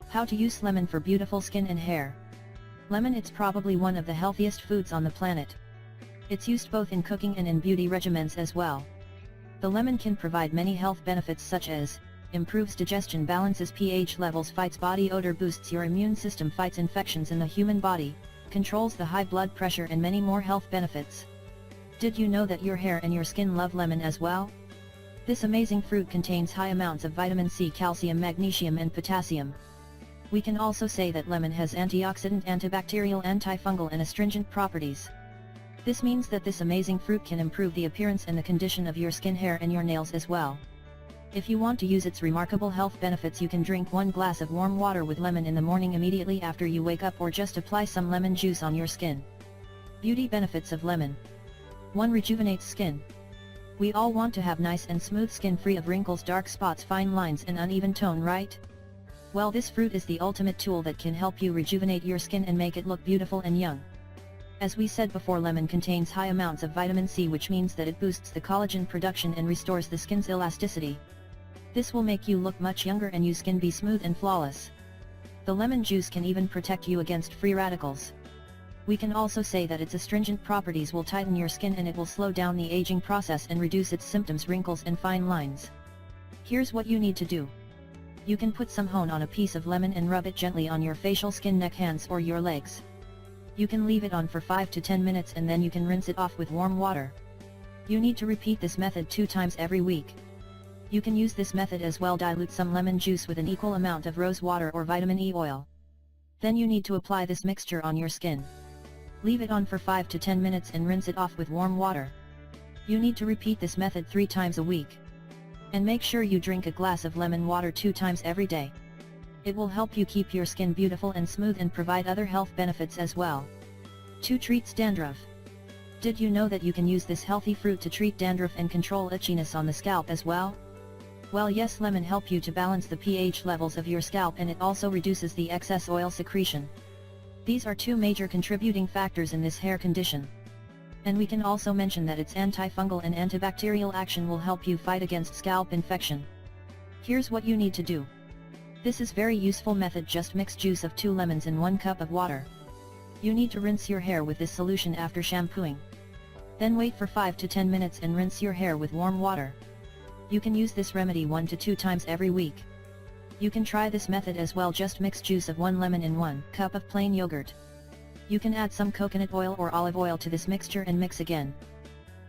How to use lemon for beautiful skin and hair. Lemon, it's probably one of the healthiest foods on the planet. It's used both in cooking and in beauty regimens as well. The lemon can provide many health benefits such as, improves digestion, balances pH levels, fights body odor, boosts your immune system, fights infections in the human body, controls the high blood pressure, and many more health benefits. Did you know that your hair and your skin love lemon as well? This amazing fruit contains high amounts of vitamin C, calcium, magnesium and potassium. We can also say that lemon has antioxidant, antibacterial, antifungal and astringent properties. This means that this amazing fruit can improve the appearance and the condition of your skin, hair and your nails as well. If you want to use its remarkable health benefits, you can drink 1 glass of warm water with lemon in the morning immediately after you wake up, or just apply some lemon juice on your skin. Beauty benefits of lemon. 1. Rejuvenates skin. We all want to have nice and smooth skin, free of wrinkles, dark spots, fine lines and uneven tone, right? Well, this fruit is the ultimate tool that can help you rejuvenate your skin and make it look beautiful and young. As we said before, lemon contains high amounts of vitamin C, which means that it boosts the collagen production and restores the skin's elasticity. This will make you look much younger and your skin be smooth and flawless. The lemon juice can even protect you against free radicals. We can also say that its astringent properties will tighten your skin and it will slow down the aging process and reduce its symptoms, wrinkles and fine lines. Here's what you need to do. You can put some honey on a piece of lemon and rub it gently on your facial skin, neck, hands or your legs. You can leave it on for 5 to 10 minutes and then you can rinse it off with warm water. You need to repeat this method 2 times every week. You can use this method as well. Dilute some lemon juice with an equal amount of rose water or vitamin E oil. Then you need to apply this mixture on your skin. Leave it on for 5 to 10 minutes and rinse it off with warm water. You need to repeat this method 3 times a week. And make sure you drink a glass of lemon water 2 times every day. It will help you keep your skin beautiful and smooth and provide other health benefits as well. 2. Treats dandruff. Did you know that you can use this healthy fruit to treat dandruff and control itchiness on the scalp as well? Well, yes, lemon help you to balance the pH levels of your scalp, and it also reduces the excess oil secretion. These are 2 major contributing factors in this hair condition. And we can also mention that its antifungal and antibacterial action will help you fight against scalp infection. Here's what you need to do. This is very useful method. Just mix juice of 2 lemons in 1 cup of water. You need to rinse your hair with this solution after shampooing. Then wait for 5 to 10 minutes and rinse your hair with warm water. You can use this remedy 1 to 2 times every week. You can try this method as well. Just mix juice of 1 lemon in 1 cup of plain yogurt. You can add some coconut oil or olive oil to this mixture and mix again.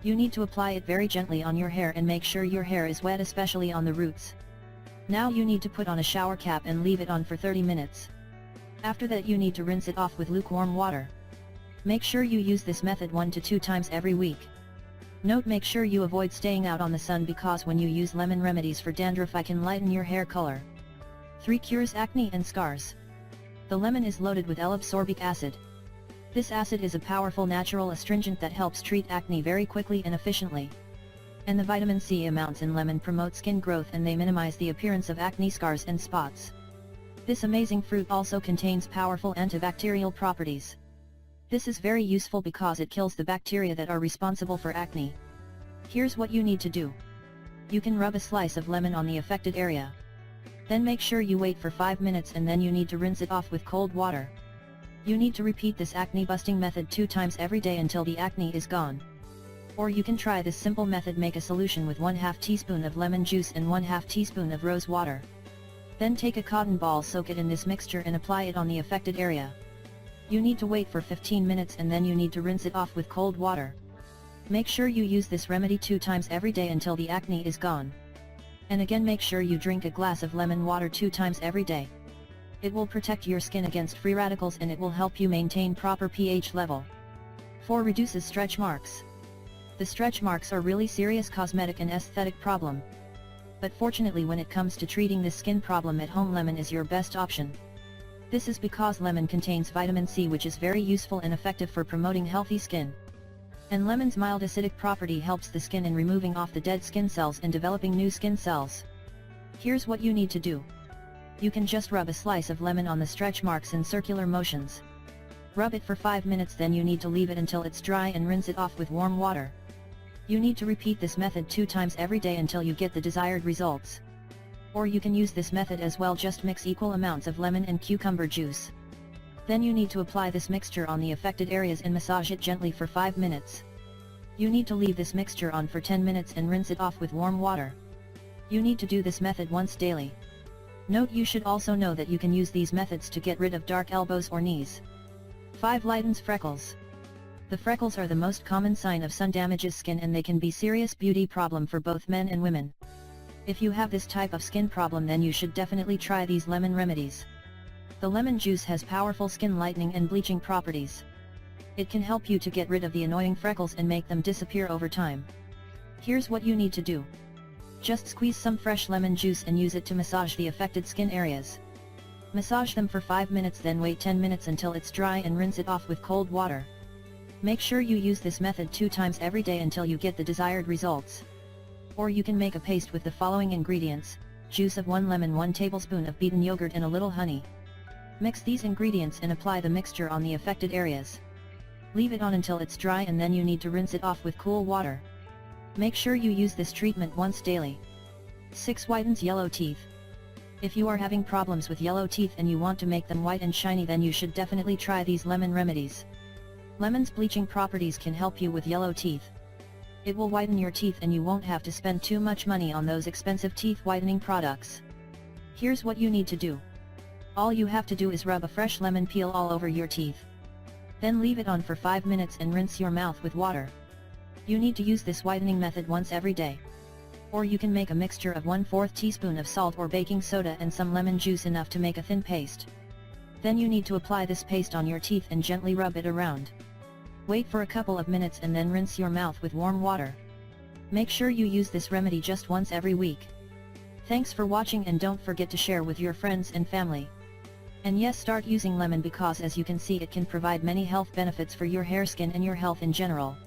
You need to apply it very gently on your hair and make sure your hair is wet, especially on the roots. Now you need to put on a shower cap and leave it on for 30 minutes. After that you need to rinse it off with lukewarm water. Make sure you use this method 1 to 2 times every week. Note: make sure you avoid staying out on the sun, because when you use lemon remedies for dandruff, it can lighten your hair color. 3. Cures acne and scars. The lemon is loaded with L-ascorbic acid. This acid is a powerful natural astringent that helps treat acne very quickly and efficiently. And the vitamin C amounts in lemon promote skin growth, and they minimize the appearance of acne scars and spots. This amazing fruit also contains powerful antibacterial properties. This is very useful because it kills the bacteria that are responsible for acne. Here's what you need to do. You can rub a slice of lemon on the affected area. Then make sure you wait for 5 minutes and then you need to rinse it off with cold water. You need to repeat this acne busting method 2 times every day until the acne is gone. Or you can try this simple method: make a solution with 1/2 teaspoon of lemon juice and 1/2 teaspoon of rose water. Then take a cotton ball, soak it in this mixture and apply it on the affected area. You need to wait for 15 minutes and then you need to rinse it off with cold water. Make sure you use this remedy 2 times every day until the acne is gone. And again, make sure you drink a glass of lemon water 2 times every day. It will protect your skin against free radicals and it will help you maintain proper pH level. 4. Reduces stretch marks. The stretch marks are really serious cosmetic and aesthetic problem. But fortunately, when it comes to treating this skin problem at home, lemon is your best option. This is because lemon contains vitamin C, which is very useful and effective for promoting healthy skin. And lemon's mild acidic property helps the skin in removing off the dead skin cells and developing new skin cells. Here's what you need to do. You can just rub a slice of lemon on the stretch marks in circular motions. Rub it for 5 minutes, then you need to leave it until it's dry and rinse it off with warm water. You need to repeat this method 2 times every day until you get the desired results. Or you can use this method as well, just mix equal amounts of lemon and cucumber juice. Then you need to apply this mixture on the affected areas and massage it gently for 5 minutes. You need to leave this mixture on for 10 minutes and rinse it off with warm water. You need to do this method once daily. Note: you should also know that you can use these methods to get rid of dark elbows or knees. 5. Lightens freckles. The freckles are the most common sign of sun damages skin, and they can be serious beauty problem for both men and women. If you have this type of skin problem, then you should definitely try these lemon remedies. The lemon juice has powerful skin lightening and bleaching properties. It can help you to get rid of the annoying freckles and make them disappear over time. Here's what you need to do. Just squeeze some fresh lemon juice and use it to massage the affected skin areas. Massage them for 5 minutes, then wait 10 minutes until it's dry and rinse it off with cold water. Make sure you use this method 2 times every day until you get the desired results. Or you can make a paste with the following ingredients: juice of 1 lemon, 1 tablespoon of beaten yogurt, and a little honey. Mix these ingredients and apply the mixture on the affected areas. Leave it on until it's dry, and then you need to rinse it off with cool water. Make sure you use this treatment once daily. 6. Whitens yellow teeth. If you are having problems with yellow teeth and you want to make them white and shiny, then you should definitely try these lemon remedies. Lemon's bleaching properties can help you with yellow teeth. It will whiten your teeth and you won't have to spend too much money on those expensive teeth whitening products. Here's what you need to do. All you have to do is rub a fresh lemon peel all over your teeth. Then leave it on for 5 minutes and rinse your mouth with water. You need to use this whitening method once every day. Or you can make a mixture of 1/4 teaspoon of salt or baking soda and some lemon juice, enough to make a thin paste. Then you need to apply this paste on your teeth and gently rub it around. Wait for a couple of minutes and then rinse your mouth with warm water. Make sure you use this remedy just once every week. Thanks for watching, and don't forget to share with your friends and family. And yes, start using lemon, because as you can see, it can provide many health benefits for your hair, skin and your health in general.